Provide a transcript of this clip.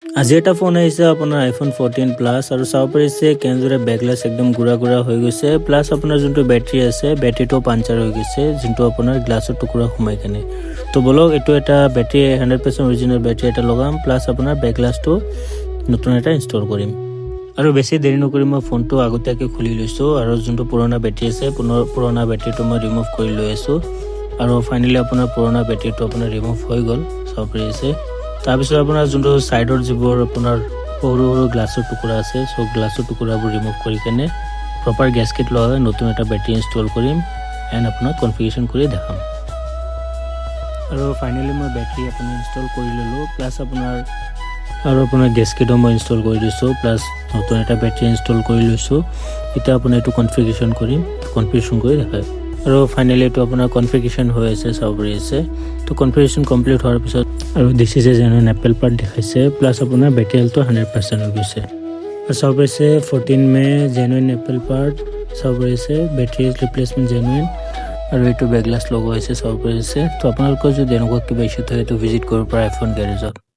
আজি এটা ফোন আহিছে আপোনাৰ আইফোন 14 প্লাছ আৰু চাব পাৰিছে কেনেদৰে বেকগ্লাছ একদম গুড়া হৈ গৈছে প্লাছ আপোনাৰ যোনটো বেটাৰী আছে বেটাৰীটো পাঞ্চাৰ হৈ গৈছে যোনটো আপোনাৰ গ্লাছৰ টুকুৰা সোমাই কেনে তো বলক এইটো এটা বেটাৰী 100% অৰিজিনেল বেটাৰী এটা লগাম প্লাছ আপোনাৰ বেকগ্লাছটো নতুন এটা ইনষ্টল কৰিম আৰু বেছি দেৰি নকৰি মই ফোনটো আগতীয়াকৈ খুলি লৈছোঁ আৰু যোনটো পুৰণা বেটাৰী আছে পুৰণা বেটাৰীটো মই ৰিমুভ কৰি লৈ আছোঁ আৰু ফাইনেলি আপোনাৰ পুৰণা বেটাৰীটো আপোনাৰ ৰিমুভ হৈ গ'ল চাব পাৰিছে তাৰপিছত আপোনাৰ যোনটো সাইডৰ যিবোৰ আপোনাৰ সৰু সৰু গ্লাছৰ টুকুৰা আছে সো গ্লাছৰ টুকুৰাবোৰ ৰিমুভ কৰি কেনে প্ৰপাৰ গ্যাসকেট লগাই নতুন এটা বেটাৰী ইনষ্টল কৰিম এণ্ড আপোনাক কনফিগাৰেশ্যন কৰি দেখাম আৰু ফাইনেলি মই বেটাৰী আপোনাৰ ইনষ্টল কৰি ল'লোঁ প্লাছ আপোনাৰ গ্যাসকেটো মই ইনষ্টল কৰি দিছোঁ প্লাছ নতুন এটা বেটাৰী ইনষ্টল কৰি লৈছোঁ এতিয়া আপোনাৰ এইটো কনফিগাৰেশ্যন কৰিম কনফিগাৰেশ্যন কৰি দেখাই আৰু ফাইনেলি এইটো আপোনাৰ কনফিগাৰেশ্যন হৈ আছে চাব পাৰিছে তো কনফিগাৰেশ্যন কমপ্লিট হোৱাৰ পিছত আৰু this is a genuine Apple part দেখাইছে প্লাছ আপোনাৰ বেটাৰী হেল্থটো 100% হৈ গৈছে আৰু চাব পাৰিছে 14 মে জেনুইন এপল পাৰ্ট চাব পাৰিছে বেটাৰী ৰিপ্লেচমেণ্ট জেনুইন আৰু এইটো বেকগ্লাছ লগোৱা হৈছে চাব পাৰিছে তো আপোনালোকৰ যদি এনেকুৱা কিবা ইছ্যু থাকে তো ভিজিট কৰিব পাৰে আইফোন গেৰেজত